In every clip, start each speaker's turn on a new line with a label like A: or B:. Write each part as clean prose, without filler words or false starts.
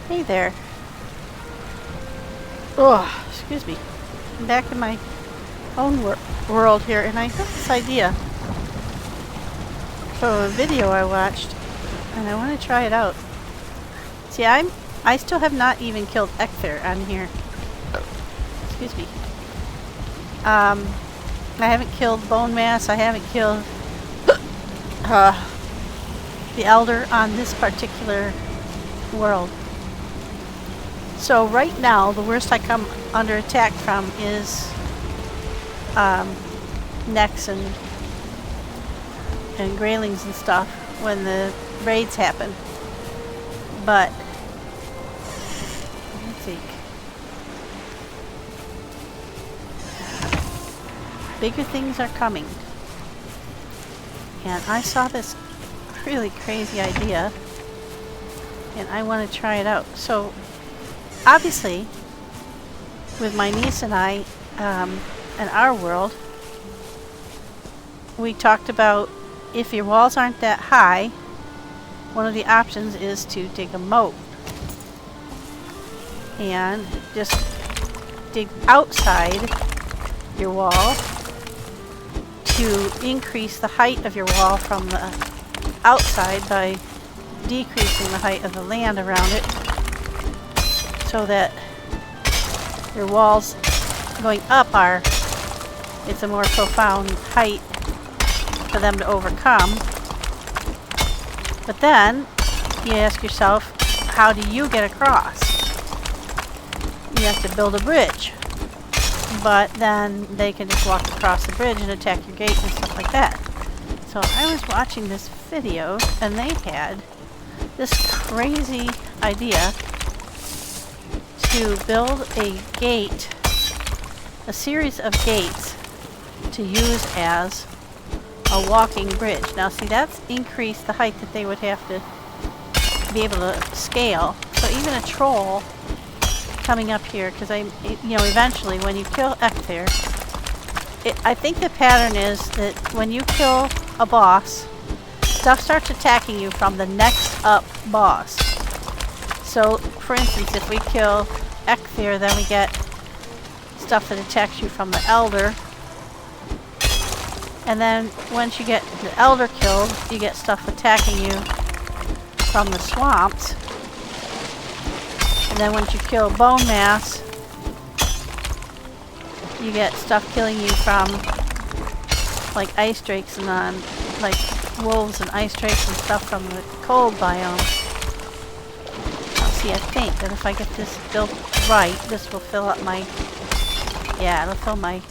A: Hey there. Oh, excuse me. I'm back in my own world here, and I have this idea from a video I watched, and I want to try it out. See, I still have not even killed Ecther on here. Excuse me. I haven't killed Bone Mass. I haven't killed the Elder on this particular world. So right now, the worst I come under attack from is necks and graylings and stuff when the raids happen. But let me think. Bigger things are coming. And I saw this really crazy idea, and I want to try it out. So obviously, with my niece and I, in our world, we talked about if your walls aren't that high, one of the options is to dig a moat. And just dig outside your wall to increase the height of your wall from the outside by decreasing the height of the land around it, so that your walls going up it's a more profound height for them to overcome. But then you ask yourself, how do you get across? You have to build a bridge, but then they can just walk across the bridge and attack your gate and stuff like that. So I was watching this video, and they had this crazy idea to build a gate, a series of gates to use as a walking bridge. Now see, that's increased the height that they would have to be able to scale. So even a troll coming up here, because eventually when you kill Ecther, I think the pattern is that when you kill a boss, stuff starts attacking you from the next up boss. So, for instance, if we kill Ecther, then we get stuff that attacks you from the Elder. And then once you get the Elder killed, you get stuff attacking you from the swamps. And then once you kill Bone Mass, you get stuff killing you from like ice drakes and like wolves and ice drakes and stuff from the cold biome. See, I think that if I get this built right, this will fill up my... Yeah, it'll fill my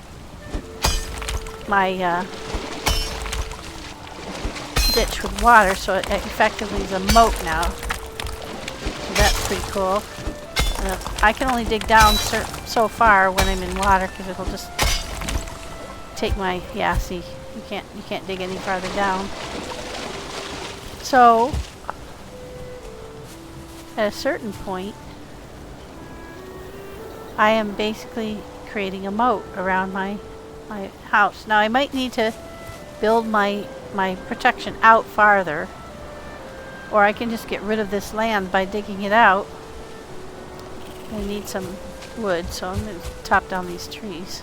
A: ditch with water, so it effectively is a moat now. So that's pretty cool. I can only dig down so far when I'm in water, because it'll just take my... Yeah, see, you can't dig any farther down. So at a certain point, I am basically creating a moat around my house. Now I might need to build my protection out farther, or I can just get rid of this land by digging it out. I need some wood, so I'm going to chop down these trees.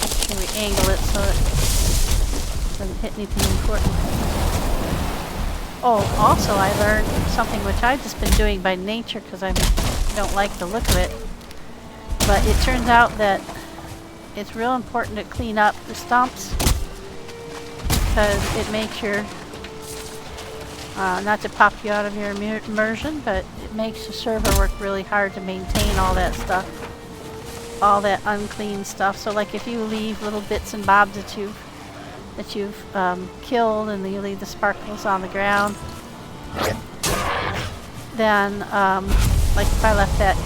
A: Make sure we angle it so it doesn't hit anything important. Oh, also I learned something which I've just been doing by nature because I don't like the look of it. But it turns out that it's real important to clean up the stumps, because it makes your, not to pop you out of your immersion, but it makes the server work really hard to maintain all that stuff, all that unclean stuff. So like if you leave little bits and bobs that you've killed, and you leave the sparkles on the ground, then like if I left that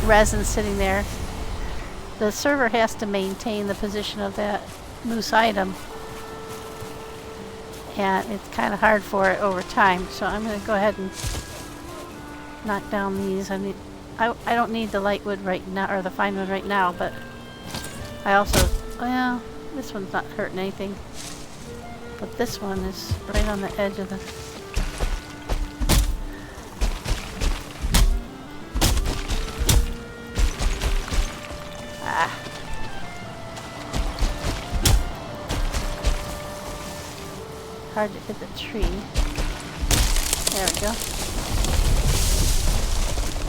A: resin sitting there, the server has to maintain the position of that loose item, and it's kind of hard for it over time. So I'm going to go ahead and knock down these. I don't need the light wood right now, or the fine wood right now, but I also, well, This one's not hurting anything. But this one is right on the edge of the... Ah. Hard to hit the tree. There we go.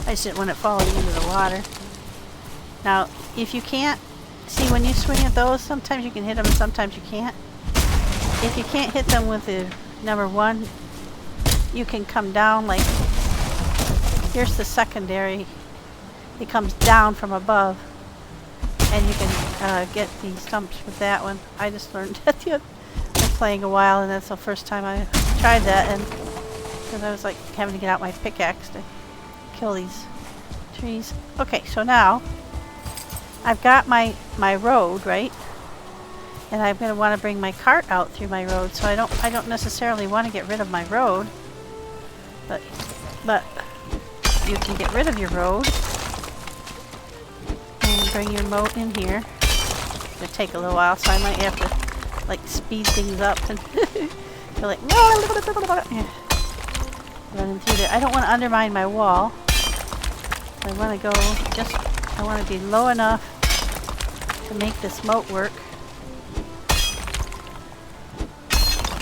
A: I just didn't want it falling into the water. Now, if you can't... See, when you swing at those, sometimes you can hit them and sometimes you can't. If you can't hit them with the number 1, you can come down like... Here's the secondary. It comes down from above. And you can get the stumps with that one. I just learned that the other... I've been playing a while, and that's the first time I tried that. And because I was like having to get out my pickaxe to kill these trees. Okay, so now... I've got my road, right? And I'm going to want to bring my cart out through my road, so I don't necessarily want to get rid of my road. But you can get rid of your road and bring your moat in here. It's going to take a little while, so I might have to like speed things up and go like running through there. I don't want to undermine my wall. I want to go I want to be low enough to make this moat work.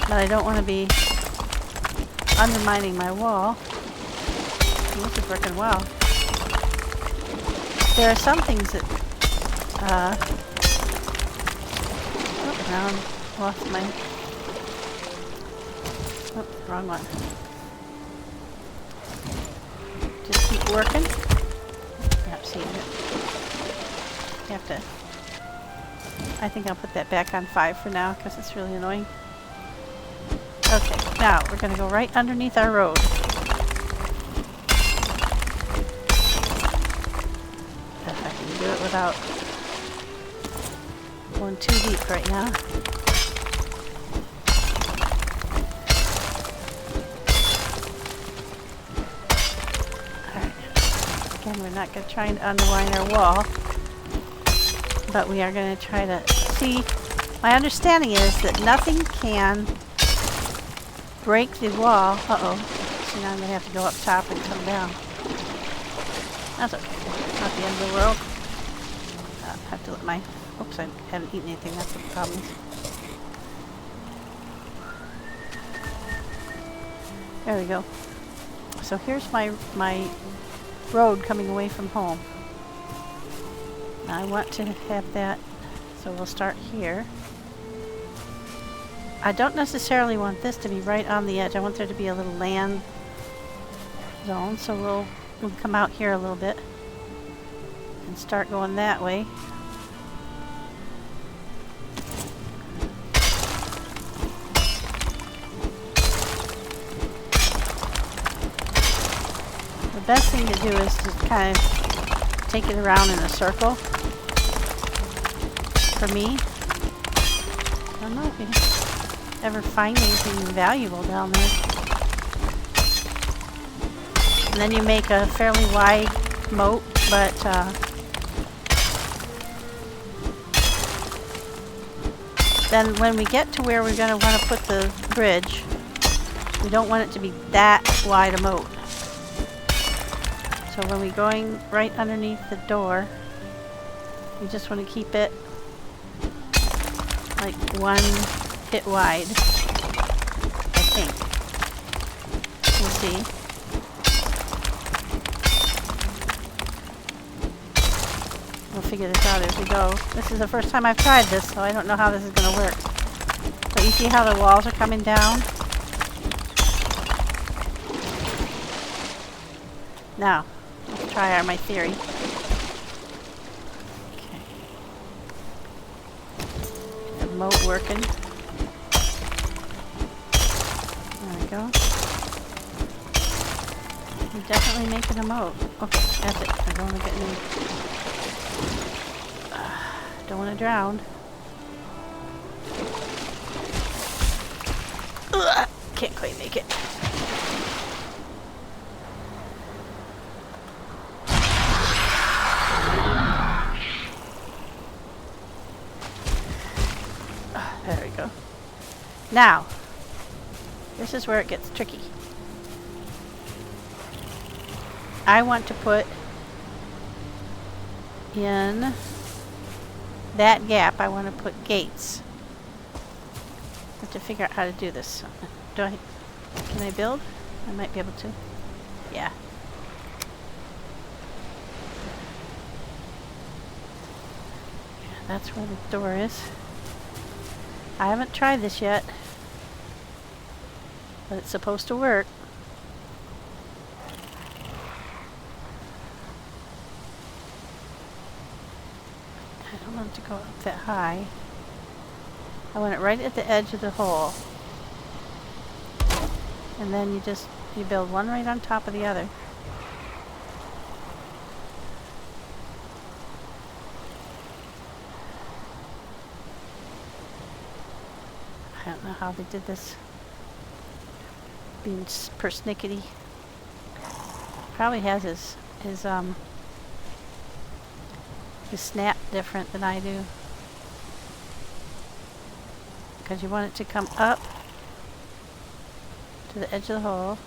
A: But I don't want to be undermining my wall. This is working well. There are some things that... oh, now I lost my... Oh, wrong one. Just keep working. Yep, seeing it. You have to... I think I'll put that back on 5 for now because it's really annoying. Okay, now we're going to go right underneath our road. If I can do it without going too deep right now. Alright. Again, we're not going to try and undermine our wall. But we are going to try to see. My understanding is that nothing can break the wall. Uh-oh. So now I'm going to have to go up top and come down. That's okay. Not the end of the world. I have to let my... Oops, I haven't eaten anything. That's what the problem is. There we go. So here's my road coming away from home. I want to have that, so we'll start here. I don't necessarily want this to be right on the edge. I want there to be a little land zone, so we'll come out here a little bit and start going that way. The best thing to do is to kind of take it around in a circle. For me, I don't know if you ever find anything valuable down there. And then you make a fairly wide moat, but then when we get to where we're going to want to put the bridge, we don't want it to be that wide a moat. So when we're going right underneath the door, we just want to keep it like 1 hit wide, I think. We'll see. We'll figure this out as we go. This is the first time I've tried this, so I don't know how this is going to work. But you see how the walls are coming down? Now, let's try my theory. Moat working. There we go. We're definitely making a moat. Okay, that's it. I don't want to get any... don't want to drown. Can't quite make it. go. Now, this is where it gets tricky. I want to put in that gap, I want to put gates. I have to figure out how to do this. Can I build? I might be able to. Yeah. That's where the door is. I haven't tried this yet, but it's supposed to work. I don't want it to go up that high. I want it right at the edge of the hole. And then you build one right on top of the other. I don't know how they did this. Being persnickety. Probably has his snap different than I do. Because you want it to come up to the edge of the hole.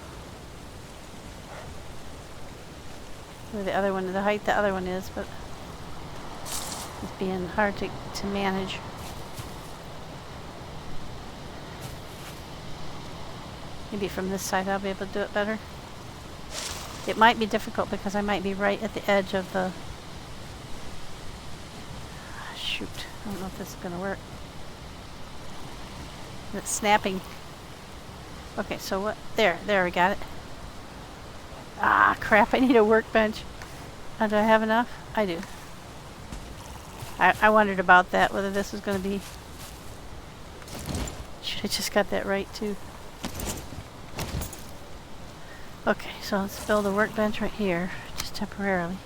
A: Where the other one, the height the other one is, but it's being hard to manage. Maybe from this side I'll be able to do it better. It might be difficult because I might be right at the edge of the... Shoot, I don't know if this is going to work. It's snapping. Okay, so what? There we got it. Ah, crap, I need a workbench. Do I have enough? I do. I wondered about that, whether this was going to be... Should have just got that right, too. Okay, so let's build a workbench right here, just temporarily.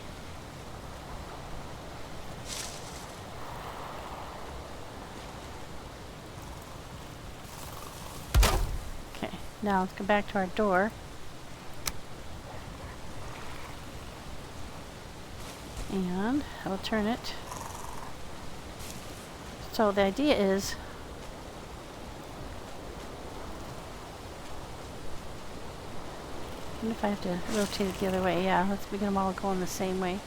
A: Okay, now let's go back to our door. And I'll turn it. So the idea is I wonder if I have to rotate it the other way. Yeah, let's make them all going the same way.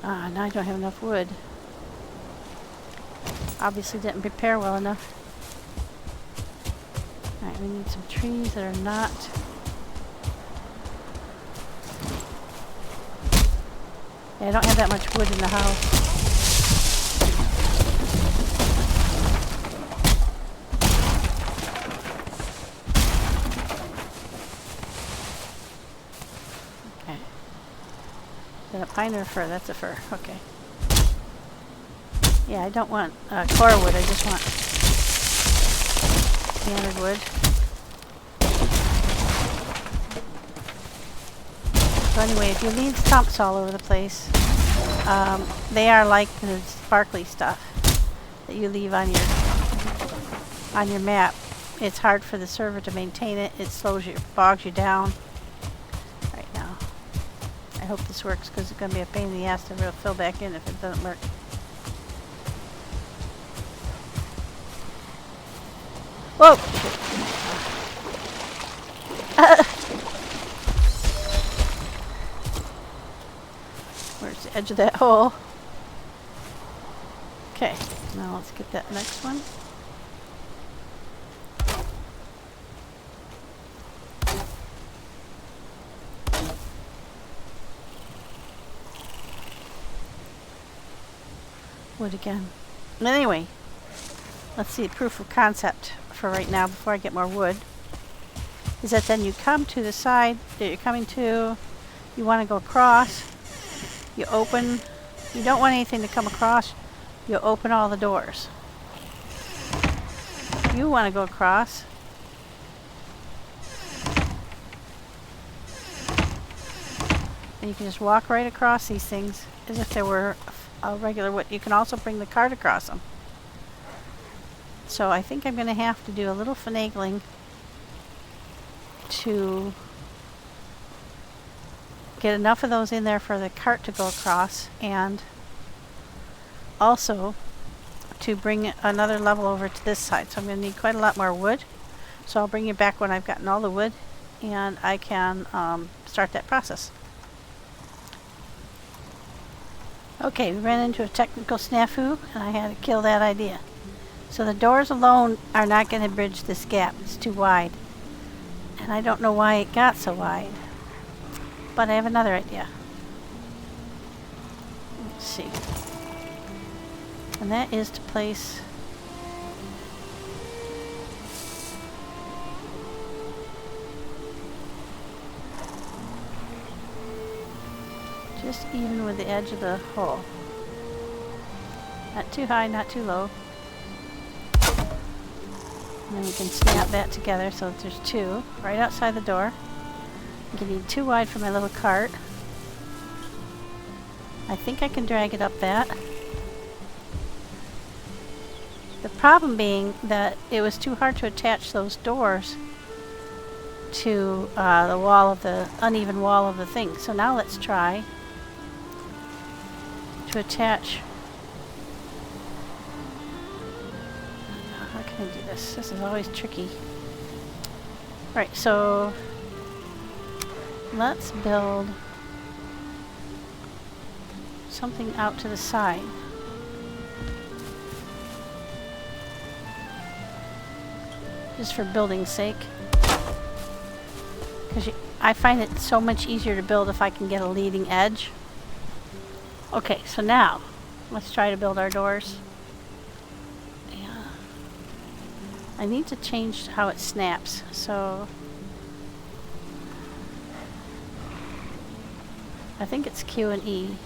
A: Ah, now I don't have enough wood. Obviously didn't prepare well enough. Alright, we need some trees that are not... Yeah, I don't have that much wood in the house. A pine or a fir? That's a fir. Okay. Yeah, I don't want core wood. I just want standard wood. So anyway, if you leave stumps all over the place, they are like the sparkly stuff that you leave on your map. It's hard for the server to maintain it. It bogs you down. I hope this works because it's going to be a pain in the ass to fill back in if it doesn't work. Whoa! Where's the edge of that hole? Okay, now let's get that next one. Wood again. Anyway, let's see, proof of concept for right now before I get more wood is that then you come to the side that you're coming to, you want to go across, you open, you don't want anything to come across, you open all the doors. You want to go across, and you can just walk right across these things as if there were a regular wood. You can also bring the cart across them. So I think I'm going to have to do a little finagling to get enough of those in there for the cart to go across, and also to bring another level over to this side. So I'm going to need quite a lot more wood. So I'll bring you back when I've gotten all the wood and I can start that process. Okay, we ran into a technical snafu and I had to kill that idea. So the doors alone are not going to bridge this gap. It's too wide. And I don't know why it got so wide. But I have another idea. Let's see. And that is to place just even with the edge of the hole. Not too high, not too low. And then we can snap that together so that there's two right outside the door. I'm getting too wide for my little cart. I think I can drag it up that. The problem being that it was too hard to attach those doors to the wall of the uneven wall of the thing. So now let's try to attach. How can I do this? This is always tricky. Alright, so let's build something out to the side. Just for building's sake. Because I find it so much easier to build if I can get a leading edge. Okay, so now let's try to build our doors. Yeah. I need to change how it snaps. So I think it's Q and E.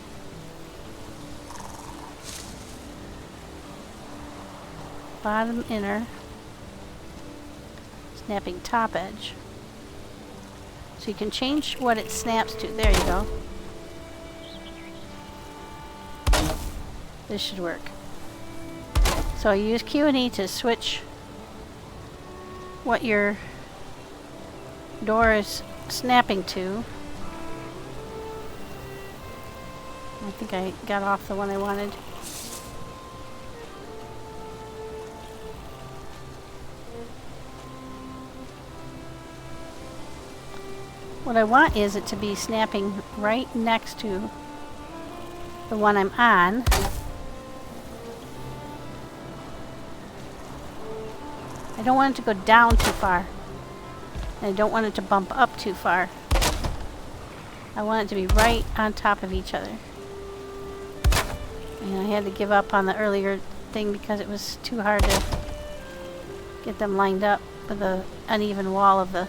A: Bottom inner. Snapping top edge. So you can change what it snaps to. There you go. This should work. So you use Q and E to switch what your door is snapping to. I think I got off the one I wanted. What I want is it to be snapping right next to the one I'm on. I don't want it to go down too far. And I don't want it to bump up too far. I want it to be right on top of each other. And I had to give up on the earlier thing because it was too hard to get them lined up with the uneven wall of the...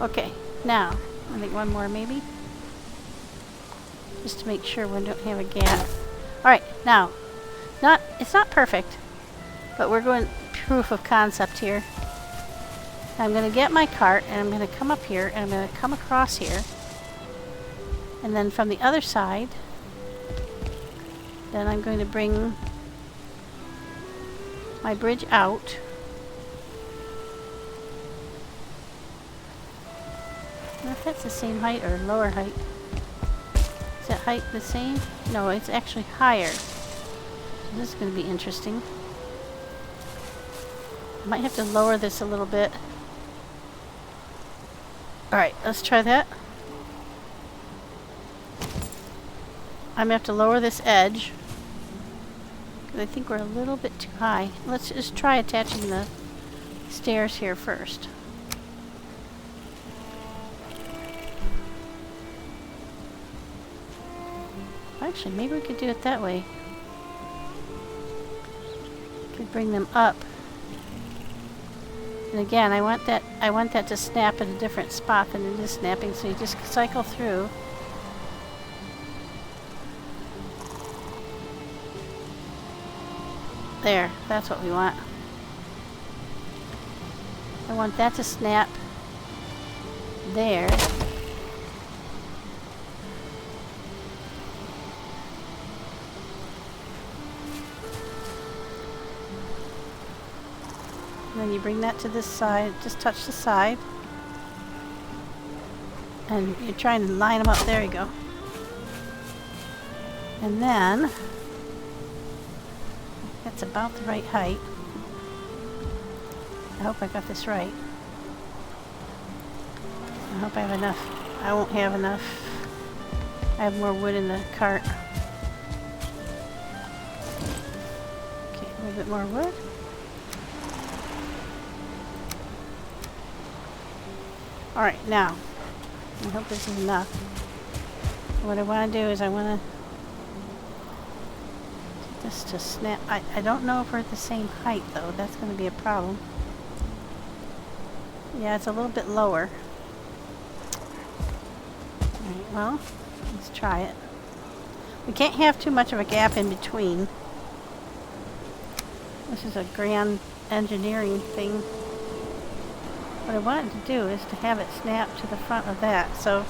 A: Okay, now, I think one more maybe. Just to make sure we don't have a gap. Alright, now, it's not perfect, but we're going proof of concept here. I'm going to get my cart, and I'm going to come up here, and I'm going to come across here. And then from the other side, then I'm going to bring my bridge out. I don't know if that's the same height or lower height. Is that height the same? No, it's actually higher. So this is going to be interesting. I might have to lower this a little bit. Alright, let's try that. I'm going to have to lower this edge. Because I think we're a little bit too high. Let's just try attaching the stairs here first. Actually, maybe we could do it that way. Could bring them up. And again, I want that to snap at a different spot than it is snapping, so you just cycle through. There, that's what we want. I want that to snap there. And then you bring that to this side, just touch the side. And you're trying to line them up. There you go. And then, that's about the right height. I hope I got this right. I hope I have enough. I won't have enough. I have more wood in the cart. Okay, a little bit more wood. Alright, now, I hope this is enough. What I want to do is I want to get this to snap. I don't know if we're at the same height though. That's going to be a problem. Yeah, it's a little bit lower. Alright, well, let's try it. We can't have too much of a gap in between. This is a grand engineering thing. What I wanted to do is to have it snap to the front of that, so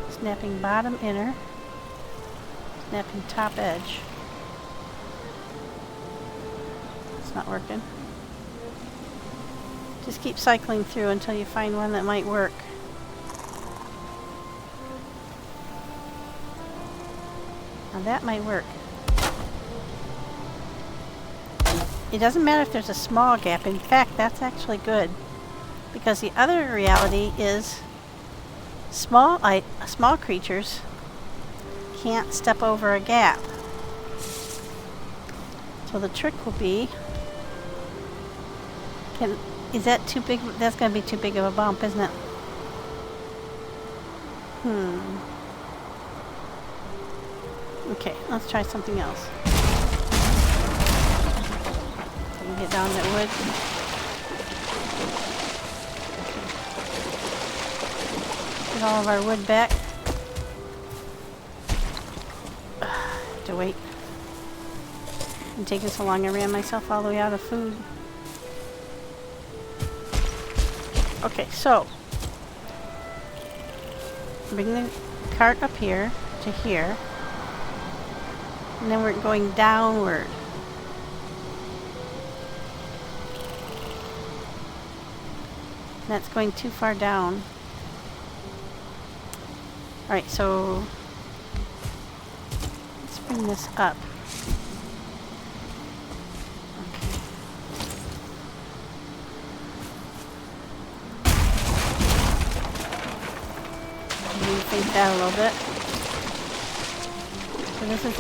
A: snapping bottom inner, snapping top edge. It's not working. Just keep cycling through until you find one that might work. Now that might work. It doesn't matter if there's a small gap. In fact, that's actually good. Because the other reality is small creatures can't step over a gap. So the trick will be, is that too big? That's going to be too big of a bump, isn't it? Okay, let's try something else. Can we get down that wood? Get all of our wood back. Have to wait. It's taking so long I ran myself all the way out of food. Okay, so bring the cart up here to here. And then we're going downward. That's going too far down. Alright, so let's bring this up. Okay. Rethink that a little bit. So this is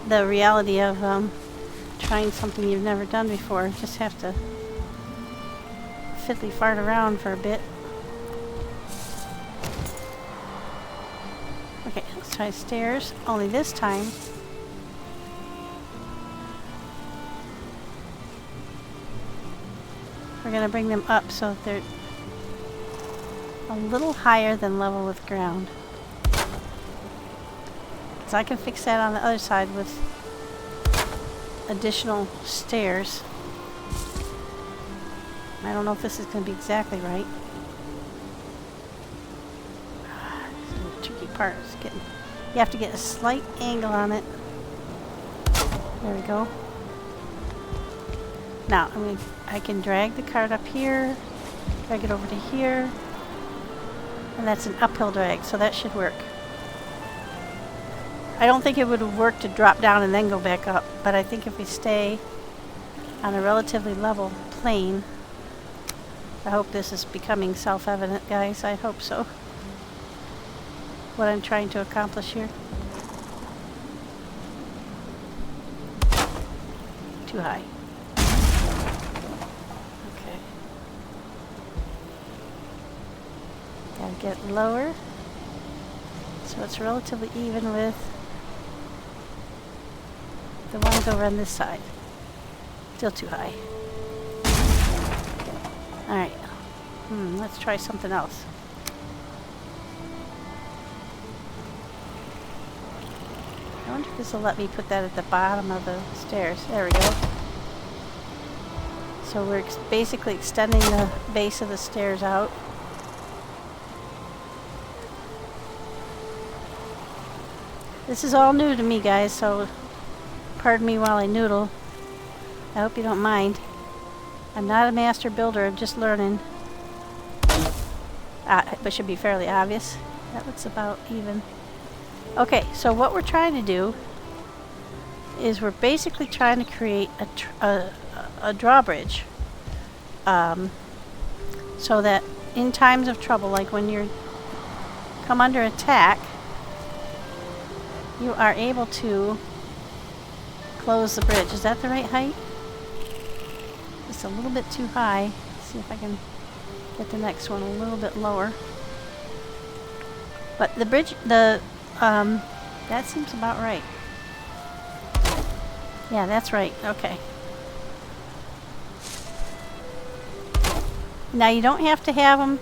A: the reality of trying something you've never done before. Just have to fiddly fart around for a bit. Okay, let's try stairs. Only this time we're going to bring them up so that they're a little higher than level with ground. So I can fix that on the other side with additional stairs. I don't know if this is going to be exactly right. The tricky part is getting, you have to get a slight angle on it. There we go. Now I can drag the cart up here, drag it over to here, and that's an uphill drag, so that should work. I don't think it would have worked to drop down and then go back up, but I think if we stay on a relatively level plane, I hope this is becoming self-evident, guys. I hope so. What I'm trying to accomplish here. Too high. Okay. Gotta get lower so it's relatively even with the ones over on this side. Still too high. Alright. Let's try something else. I wonder if this will let me put that at the bottom of the stairs. There we go. So we're basically extending the base of the stairs out. This is all new to me, guys, so pardon me while I noodle. I hope you don't mind. I'm not a master builder, I'm just learning. But should be fairly obvious. That looks about even. Okay, so what we're trying to do is we're basically trying to create a drawbridge. So that in times of trouble, like when you're come under attack, you are able to close the bridge. Is that the right height? Just a little bit too high. Let's see if I can get the next one a little bit lower. But the bridge, that seems about right. Yeah, that's right. Okay. Now you don't have to have them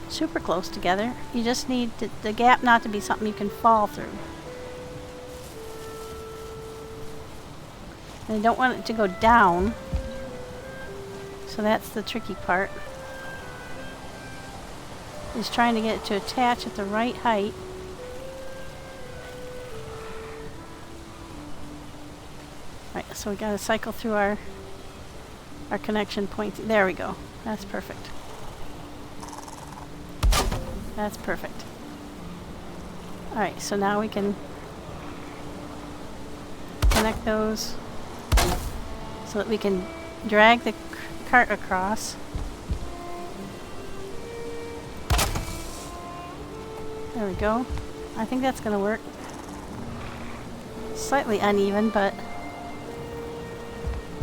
A: super close together. You just need the gap not to be something you can fall through. And I don't want it to go down. So that's the tricky part. Is trying to get it to attach at the right height. Right, so we gotta cycle through our connection points. There we go. That's perfect. That's perfect. Alright, so now we can connect those so that we can drag the cart across. There we go. I think that's going to work. Slightly uneven, but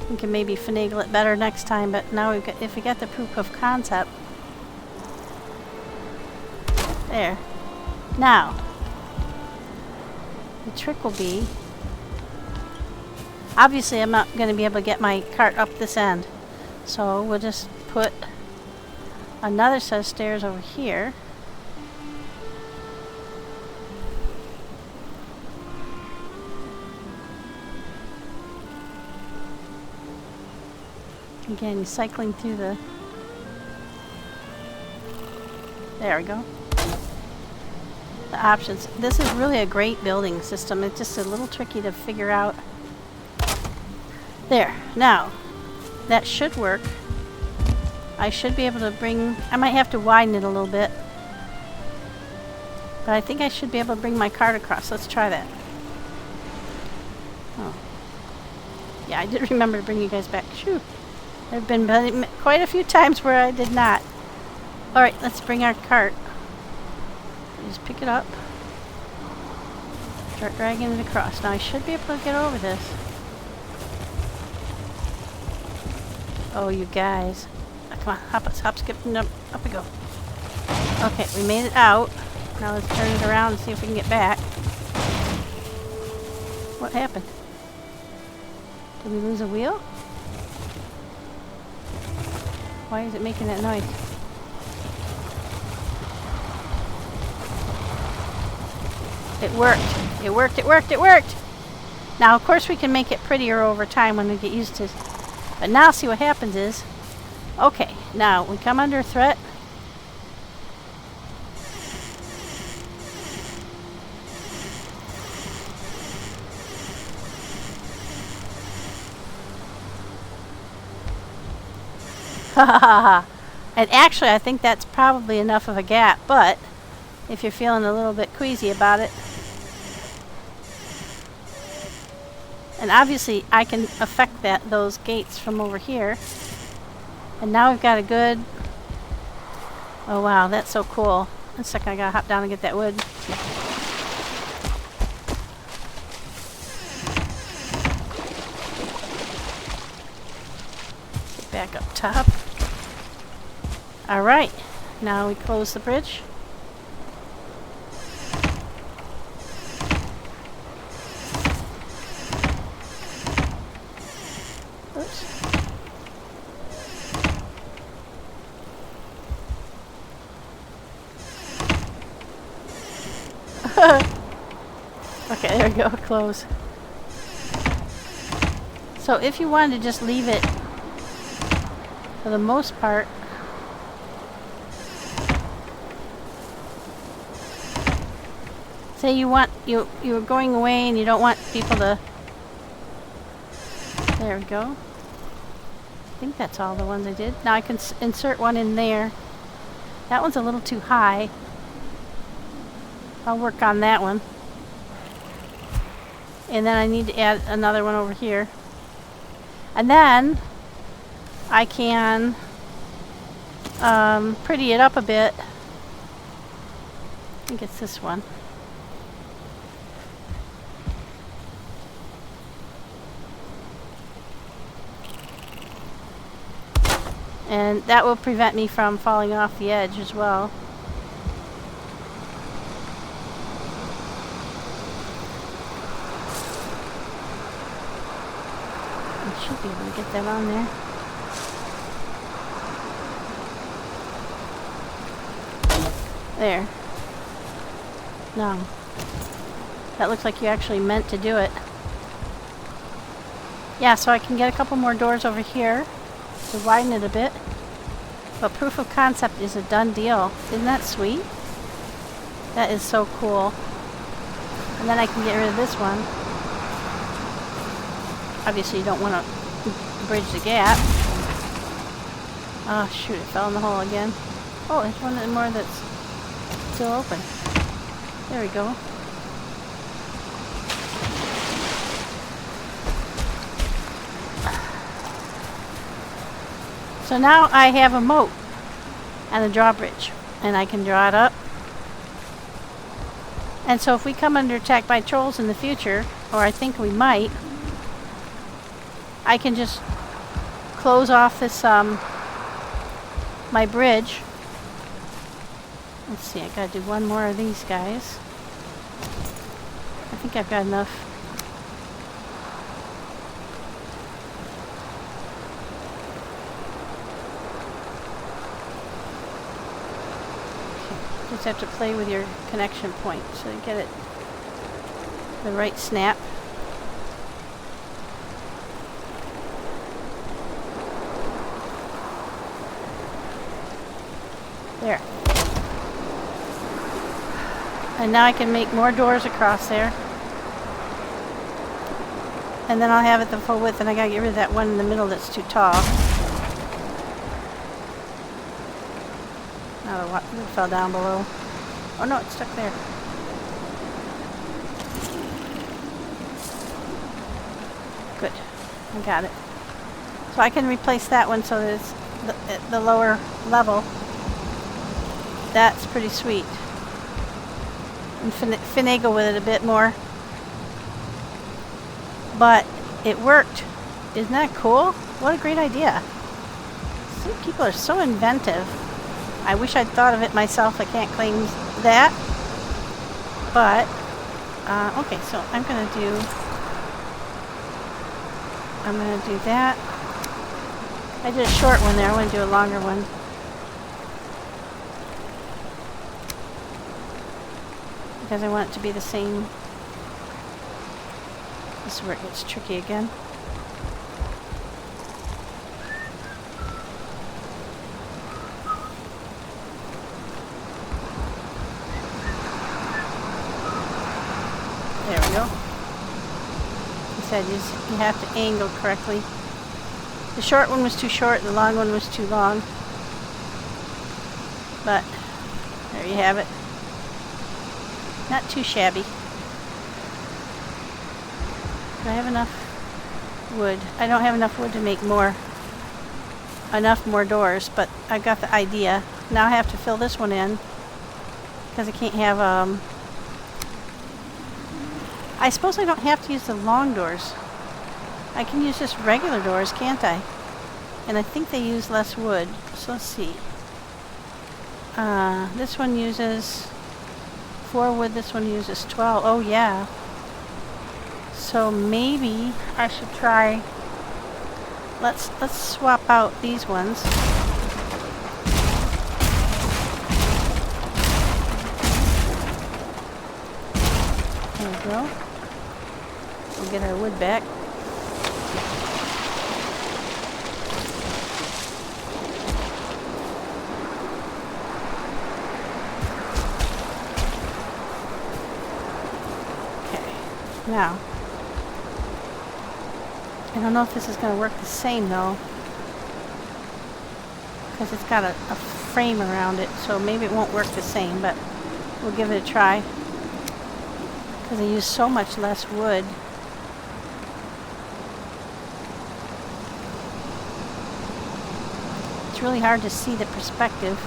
A: we can maybe finagle it better next time. But now we've got, if we get the proof of concept. There. Now, the trick will be, obviously I'm not going to be able to get my cart up this end. So we'll just put another set of stairs over here. Again, you're cycling through the... There we go. The options. This is really a great building system. It's just a little tricky to figure out. There. Now, that should work. I should be able to bring... I might have to widen it a little bit. But I think I should be able to bring my cart across. Let's try that. Oh. Yeah, I did remember to bring you guys back. Shoo. There have been quite a few times where I did not. Alright, let's bring our cart. Just pick it up. Start dragging it across. Now I should be able to get over this. Oh, you guys. Come on, hop, skip, up we go. Okay, we made it out. Now let's turn it around and see if we can get back. What happened? Did we lose a wheel? Why is it making that noise? It worked. It worked, it worked, it worked! Now, of course, we can make it prettier over time when we get used to it. But now, see what happens is... Okay, now, we come under threat. And actually, I think that's probably enough of a gap, but if you're feeling a little bit queasy about it. And obviously, I can affect those gates from over here. And now we've got a good... Oh wow, that's so cool. One second, I gotta hop down and get that wood. Get back up top. Alright, now we close the bridge. Oops. Okay, there we go, close. So if you wanted to just leave it, for the most part, Say you're going away and you don't want people to. There we go. I think that's all the ones I did. Now I can insert one in there. That one's a little too high. I'll work on that one. And then I need to add another one over here. And then I can pretty it up a bit. I think it's this one. And that will prevent me from falling off the edge as well. I should be able to get that on there. There. No. That looks like you actually meant to do it. Yeah, so I can get a couple more doors over here to widen it a bit. But proof of concept is a done deal. Isn't that sweet? That is so cool. And then I can get rid of this one. Obviously you don't want to bridge the gap. Oh shoot, it fell in the hole again. Oh, there's one more that's still open. There we go. So now I have a moat and a drawbridge, and I can draw it up. And so if we come under attack by trolls in the future, or I think we might, I can just close off this my bridge. Let's see, I gotta do one more of these guys. I think I've got enough. Just have to play with your connection point so you get it the right snap. There. And now I can make more doors across there. And then I'll have it the full width, and I gotta get rid of that one in the middle that's too tall. Now it fell down below. Oh no, it's stuck there. Good. I got it. So I can replace that one so that it's the lower level. That's pretty sweet. And finagle with it a bit more. But it worked. Isn't that cool? What a great idea. Some people are so inventive. I wish I'd thought of it myself. I can't claim that. But, okay, so I'm going to do that. I did a short one there. I want to do a longer one. Because I want it to be the same. This is where it gets tricky again. There we go. I said you have to angle correctly. The short one was too short, the long one was too long. But there you have it. Not too shabby. Do I have enough wood? I don't have enough wood to make enough more doors, but I got the idea. Now I have to fill this one in because I can't have I suppose I don't have to use the long doors. I can use just regular doors, can't I? And I think they use less wood. So let's see. This one uses 4 wood, this one uses 12. Oh yeah. So maybe I should try. Let's swap out these ones. There we go. We'll get our wood back. Now, I don't know if this is going to work the same though, because it's got a frame around it, so maybe it won't work the same, but we'll give it a try, because I use so much less wood. It's really hard to see the perspective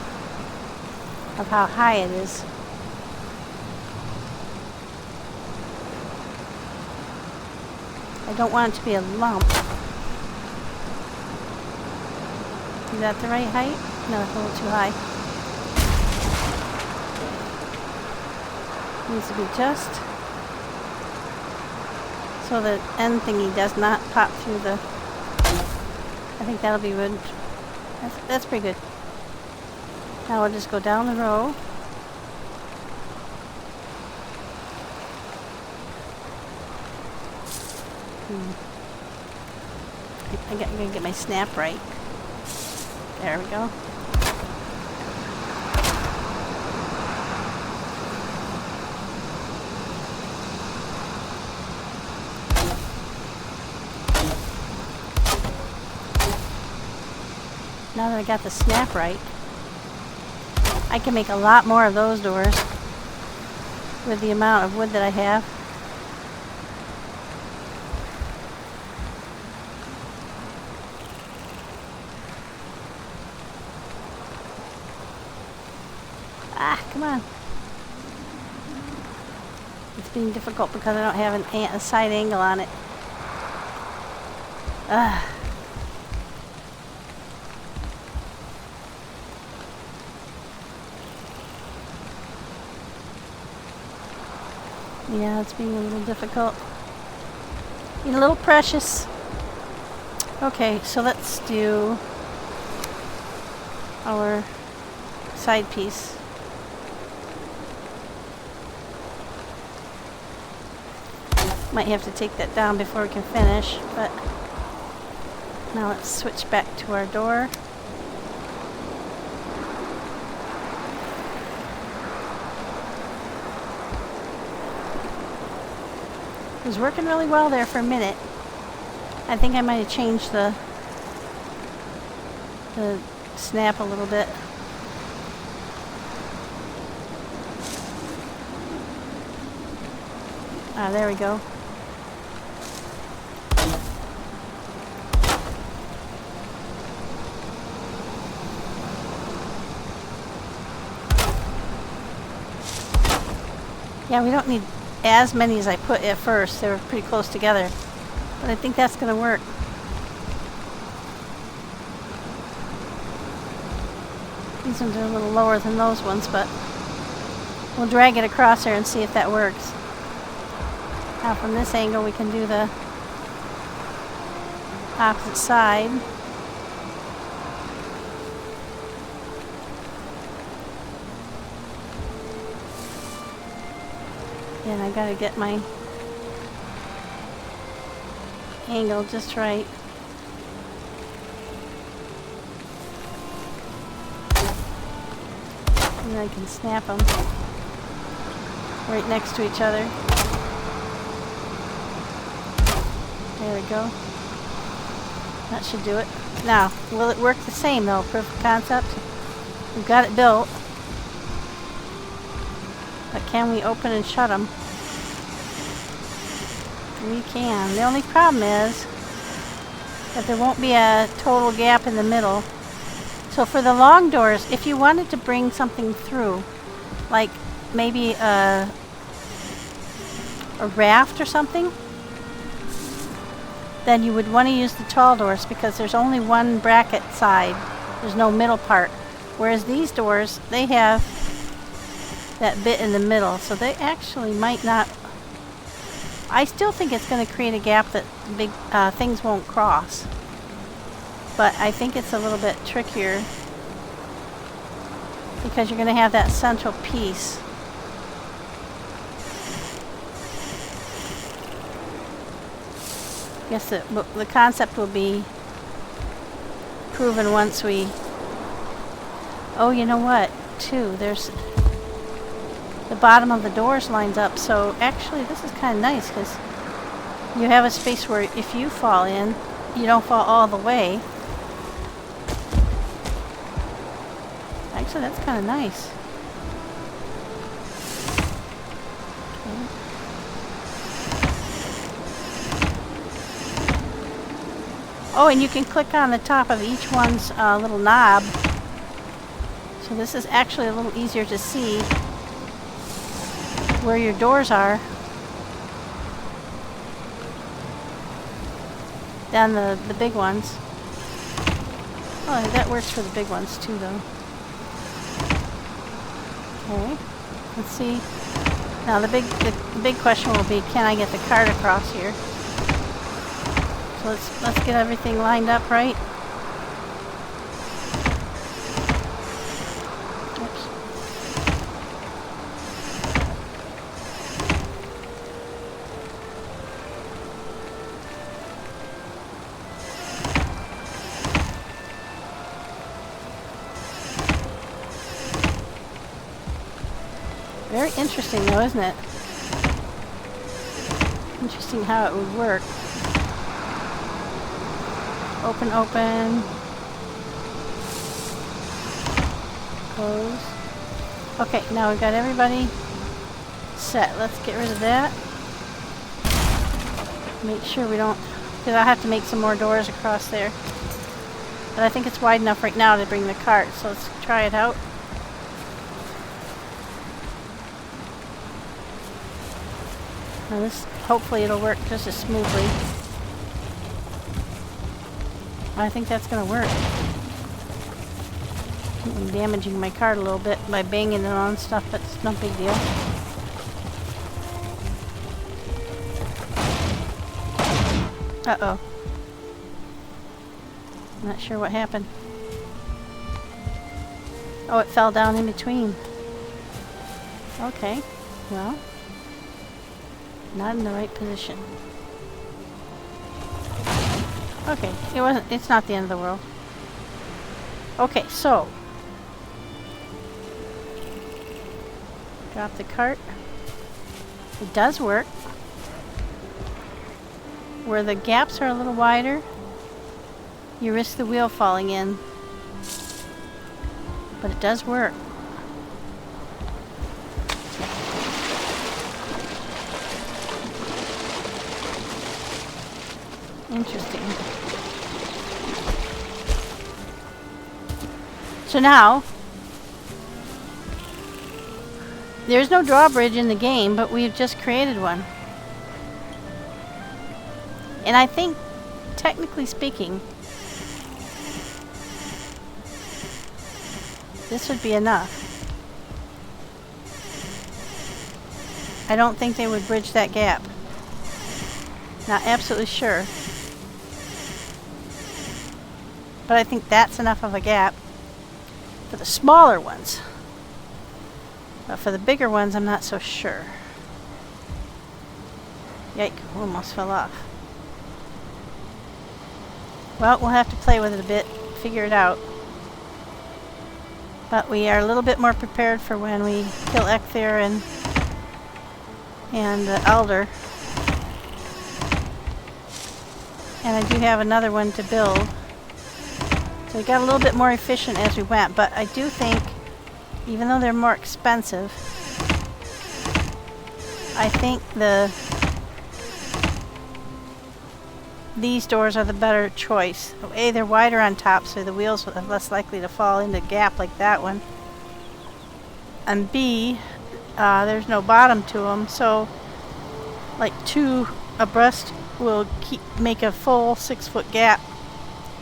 A: of how high it is. I don't want it to be a lump. Is that the right height? No, it's a little too high. Needs to be just so the end thingy does not pop through the... I think that'll be good. That's pretty good. Now we'll just go down the row. I'm gonna get my snap right. There we go. Now that I got the snap right, I can make a lot more of those doors with the amount of wood that I have. Ah, come on. It's being difficult because I don't have a side angle on it. Ah. Yeah, it's being a little difficult. A little precious. Okay, so let's do our side piece. Might have to take that down before we can finish, but now let's switch back to our door. It was working really well there for a minute. I think I might have changed the snap a little bit. Ah, there we go. Yeah, we don't need as many as I put at first. They were pretty close together. But I think that's going to work. These ones are a little lower than those ones, but we'll drag it across there and see if that works. Now from this angle we can do the opposite side. And I gotta get my angle just right. And then I can snap them right next to each other. There we go. That should do it. Now, will it work the same though? Proof of concept? We've got it built. But can we open and shut them? We can. The only problem is that there won't be a total gap in the middle. So for the long doors, if you wanted to bring something through, like maybe a raft or something, then you would want to use the tall doors because there's only one bracket side. There's no middle part. Whereas these doors, they have that bit in the middle, so they actually might not... I still think it's going to create a gap that big things won't cross. But I think it's a little bit trickier because you're going to have that central piece. I guess the concept will be proven once we... Oh, you know what? Too, there's... The bottom of the doors lines up. So actually this is kind of nice because you have a space where if you fall in, you don't fall all the way. Actually, that's kind of nice. Okay. Oh, and you can click on the top of each one's little knob. So this is actually a little easier to see where your doors are than the big ones. Oh, that works for the big ones too, though. Okay, let's see. Now the big question will be, can I get the cart across here? So let's get everything lined up right. Oops. Very interesting though, isn't it? Interesting how it would work. Open, open. Close. Okay, now we've got everybody set. Let's get rid of that. Make sure we don't, because I have to make some more doors across there. But I think it's wide enough right now to bring the cart, so let's try it out. Now this, hopefully it'll work just as smoothly. I think that's going to work. I'm damaging my cart a little bit by banging it on stuff, but it's no big deal. Uh-oh. Not sure what happened. Oh, it fell down in between. Okay, well, not in the right position. Okay, it's not the end of the world. Okay, so drop the cart. It does work. Where the gaps are a little wider, you risk the wheel falling in. But it does work. Interesting. So now, there's no drawbridge in the game, but we've just created one. And I think, technically speaking, this would be enough. I don't think they would bridge that gap. Not absolutely sure. But I think that's enough of a gap for the smaller ones. But for the bigger ones, I'm not so sure. Yike, almost fell off. Well, we'll have to play with it a bit, figure it out. But we are a little bit more prepared for when we kill Ecthyr and the Elder. And I do have another one to build. So we got a little bit more efficient as we went, but I do think, even though they're more expensive, I think these doors are the better choice. A, they're wider on top, so the wheels are less likely to fall into a gap like that one. And B, there's no bottom to them, so like two abreast will make a full 6-foot gap,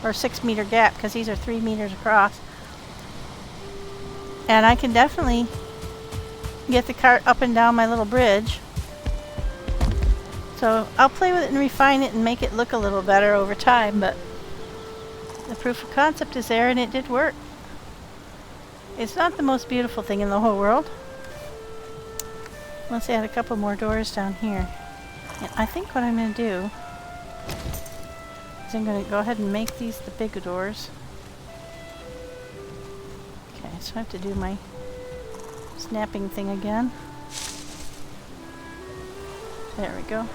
A: or 6-meter gap, because these are 3 meters across. And I can definitely get the cart up and down my little bridge. So I'll play with it and refine it and make it look a little better over time, but the proof of concept is there and it did work. It's not the most beautiful thing in the whole world. Let's add a couple more doors down here. And I think what I'm going to do is I'm going to go ahead and make these the big doors. Okay, so I have to do my snapping thing again. There we go.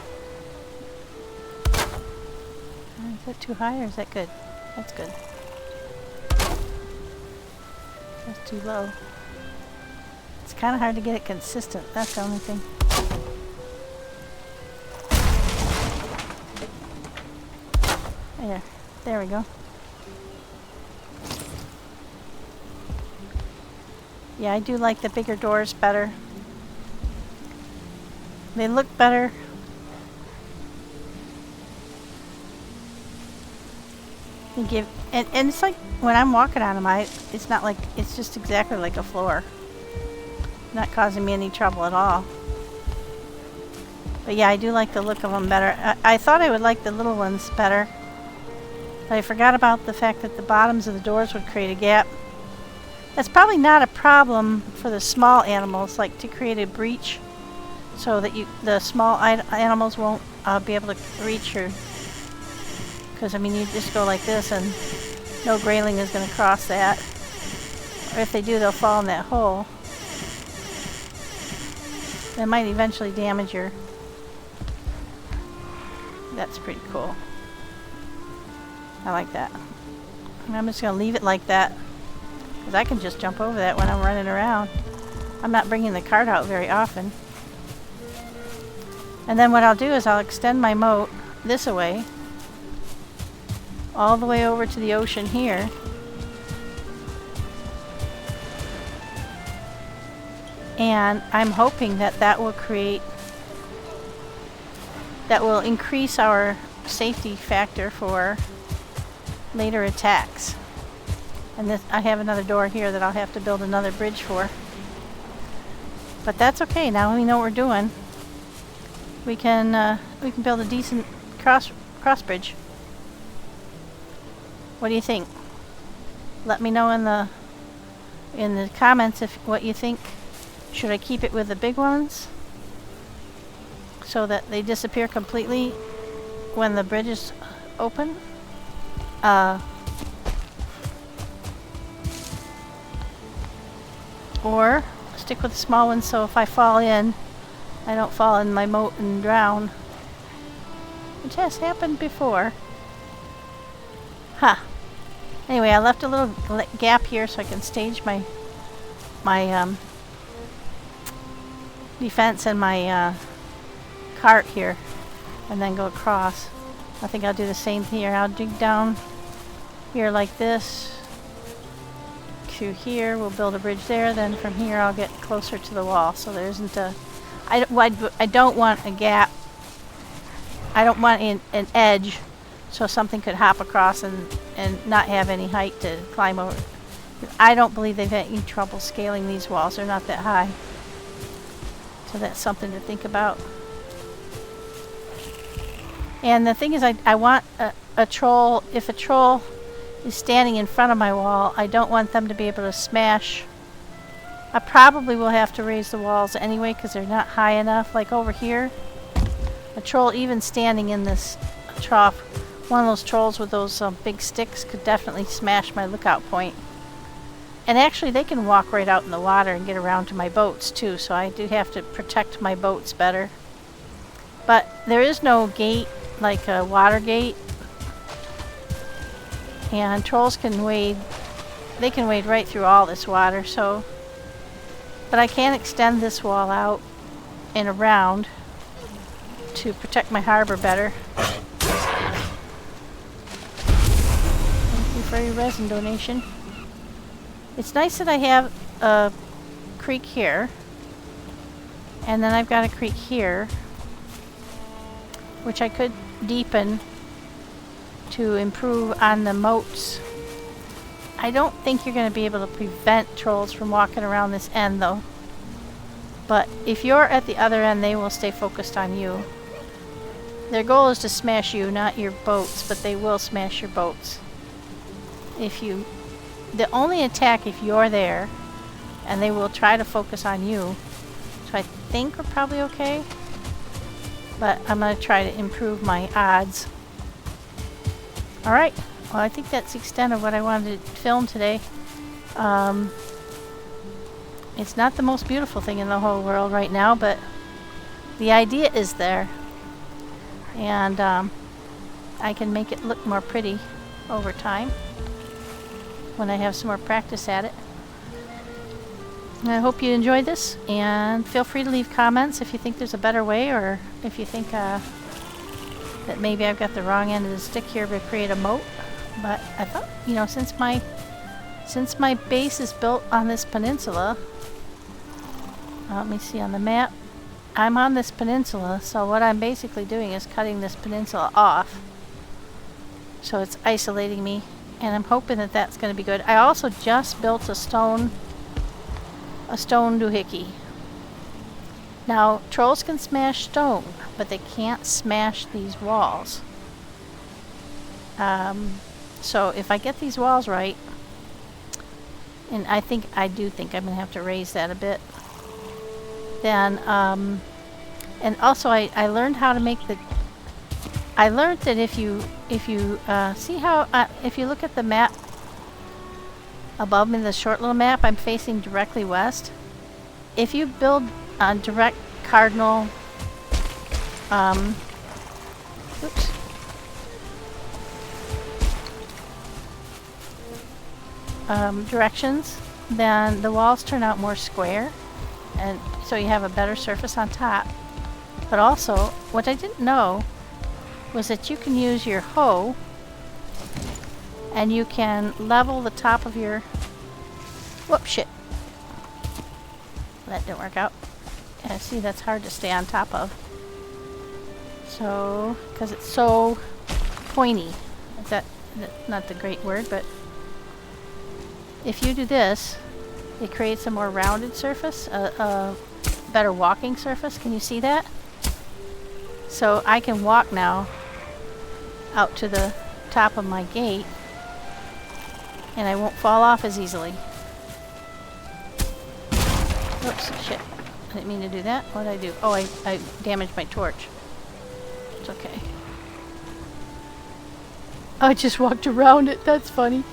A: Is that too high or is that good? That's good. That's too low. It's kind of hard to get it consistent. That's the only thing. There we go. Yeah, I do like the bigger doors better. They look better. You give, and it's like when I'm walking on them, it's not like, it's just exactly like a floor. Not causing me any trouble at all. But yeah, I do like the look of them better. I thought I would like the little ones better. But I forgot about the fact that the bottoms of the doors would create a gap. That's probably not a problem for the small animals, like to create a breach so that the small animals won't be able to reach her. Because, I mean, you just go like this and no grayling is going to cross that. Or if they do, they'll fall in that hole. That might eventually damage your... That's pretty cool. I like that. And I'm just going to leave it like that. Because I can just jump over that when I'm running around. I'm not bringing the cart out very often. And then what I'll do is I'll extend my moat this way. All the way over to the ocean here. And I'm hoping that that will increase our safety factor for later attacks. And this, I have another door here that I'll have to build another bridge for. But that's okay, now we know what we're doing. We can build a decent cross bridge. What do you think? Let me know in the comments if what you think. Should I keep it with the big ones so that they disappear completely when the bridge is open? Or stick with the small ones so if I fall in, I don't fall in my moat and drown. Which has happened before. Huh. Anyway, I left a little gap here so I can stage my defense and my cart here and then go across. I think I'll do the same here. I'll dig down here like this to here. We'll build a bridge there. Then from here I'll get closer to the wall so there isn't a... I don't want a gap. I don't want an edge so something could hop across and not have any height to climb over. I don't believe they've had any trouble scaling these walls. They're not that high. So that's something to think about. And the thing is, I want a troll, if a troll is standing in front of my wall, I don't want them to be able to smash. I probably will have to raise the walls anyway because they're not high enough. Like over here, a troll even standing in this trough, one of those trolls with those big sticks could definitely smash my lookout point. And actually they can walk right out in the water and get around to my boats too, so I do have to protect my boats better. But there is no gate, like a water gate. And trolls can wade, they can wade right through all this water, so... But I can extend this wall out and around to protect my harbor better. Thank you for your resin donation. It's nice that I have a creek here, and then I've got a creek here, which I could deepen to improve on the moats. I don't think you're going to be able to prevent trolls from walking around this end though. But if you're at the other end, they will stay focused on you. Their goal is to smash you, not your boats, but they will smash your boats. The only attack if you're there, and they will try to focus on you. So I think we're probably okay. But I'm going to try to improve my odds. Alright, well I think that's the extent of what I wanted to film today. It's not the most beautiful thing in the whole world right now, but the idea is there, and I can make it look more pretty over time when I have some more practice at it. I hope you enjoyed this, and feel free to leave comments if you think there's a better way, or if you think that maybe I've got the wrong end of the stick here to create a moat. But I thought, you know, since my base is built on this peninsula, let me see on the map, I'm on this peninsula, so what I'm basically doing is cutting this peninsula off. So it's isolating me, and I'm hoping that that's going to be good. I also just built a stone doohickey. Now, trolls can smash stone, but they can't smash these walls. So if I get these walls right, and I do think I'm going to have to raise that a bit, then, and also I learned how to make I learned that if you see how, if you look at the map above me, the short little map, I'm facing directly west. If you build a direct cardinal, directions, then the walls turn out more square, and so you have a better surface on top. But also, what I didn't know was that you can use your hoe and you can level the top of your... Whoop, shit. That didn't work out. Yeah, see, that's hard to stay on top of. So, because it's so pointy. That's not the great word, but if you do this, it creates a more rounded surface, a better walking surface. Can you see that? So I can walk now out to the top of my gate, and I won't fall off as easily. Oops, shit. I didn't mean to do that. What did I do? Oh, I damaged my torch. It's okay. I just walked around it. That's funny.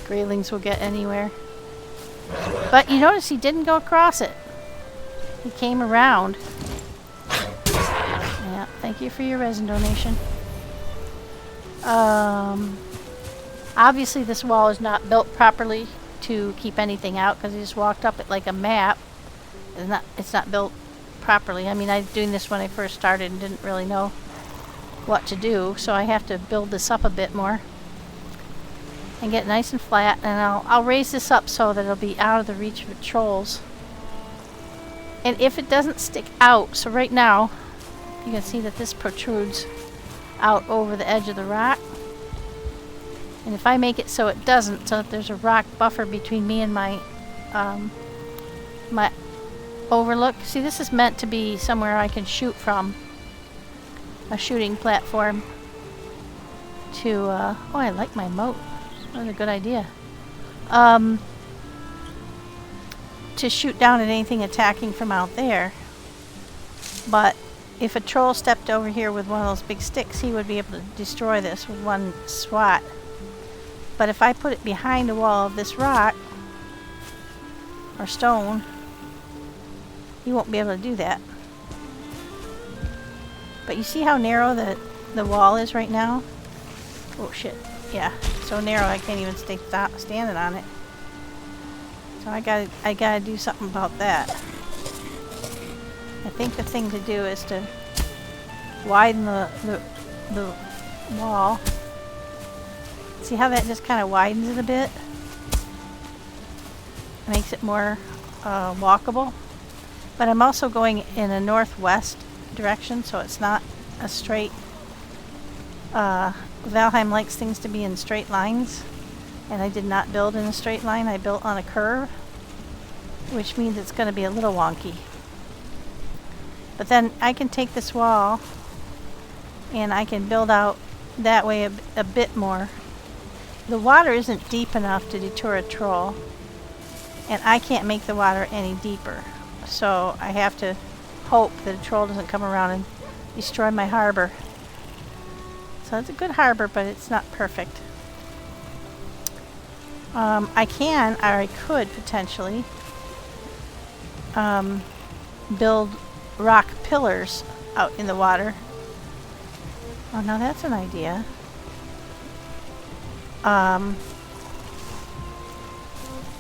A: Graylings will get anywhere. But you notice he didn't go across it. He came around. Yeah, thank you for your resin donation. Obviously this wall is not built properly to keep anything out, because he just walked up it like a map. It's not built properly. I mean, I was doing this when I first started and didn't really know what to do, so I have to build this up a bit more and get it nice and flat, and I'll raise this up so that it'll be out of the reach of the trolls. And if it doesn't stick out, so right now you can see that this protrudes out over the edge of the rock, and if I make it so it doesn't, so that there's a rock buffer between me and my my overlook. See, this is meant to be somewhere I can shoot from, a shooting platform to oh, I like my moat. That's a good idea. To shoot down at anything attacking from out there. But if a troll stepped over here with one of those big sticks, he would be able to destroy this with one swat. But if I put it behind the wall of this rock or stone, he won't be able to do that. But you see how narrow the wall is right now? Oh shit. Yeah, so narrow I can't even stay standing on it. So I gotta do something about that. I think the thing to do is to widen the wall. See how that just kind of widens it a bit? Makes it more walkable. But I'm also going in a northwest direction, so it's not a straight... Valheim likes things to be in straight lines, and I did not build in a straight line. I built on a curve, which means it's going to be a little wonky. But then I can take this wall and I can build out that way a bit more. The water isn't deep enough to deter a troll, and I can't make the water any deeper, so I have to hope that a troll doesn't come around and destroy my harbor. So it's a good harbor, but it's not perfect. I can, or I could potentially, build rock pillars out in the water. Oh, now that's an idea.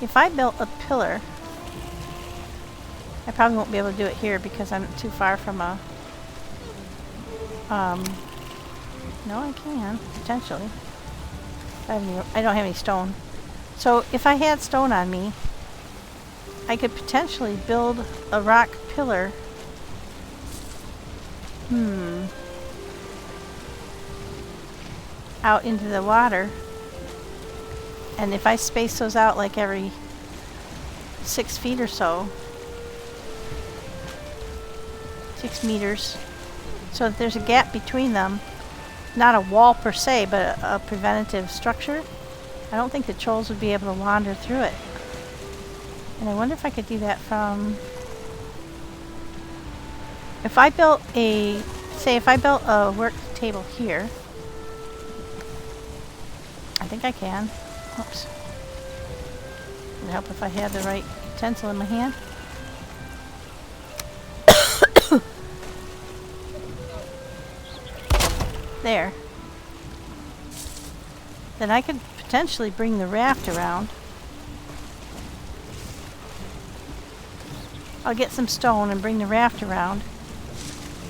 A: If I built a pillar, I probably won't be able to do it here because I'm too far from a... no, I can, potentially. I don't have any stone. So if I had stone on me, I could potentially build a rock pillar. Out into the water. And if I space those out like every 6 feet or so, 6 meters, so that there's a gap between them, not a wall per se, but a preventative structure, I don't think the trolls would be able to wander through it. And I wonder if I could do that from... If I built a... Say if I built a work table here, I think I can. Oops. Would help if I had the right utensil in my hand. There. Then I could potentially bring the raft around. I'll get some stone and bring the raft around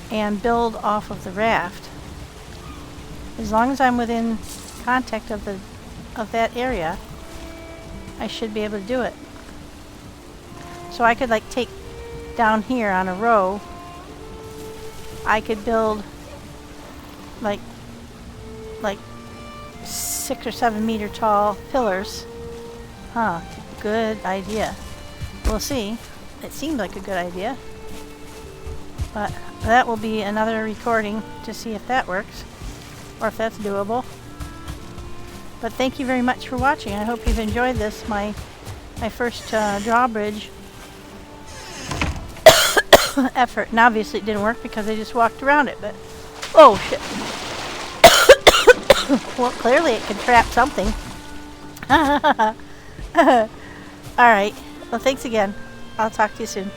A: and build off of the raft. As long as I'm within contact of that area, I should be able to do it. So I could like take down here on a row, I could build like 6 or 7 meter tall pillars. Huh, good idea. We'll see. It seemed like a good idea. But that will be another recording to see if that works or if that's doable. But thank you very much for watching. I hope you've enjoyed this, my first drawbridge effort. And obviously it didn't work because I just walked around it, but oh shit. Well, clearly it can trap something. Alright. Well, thanks again. I'll talk to you soon.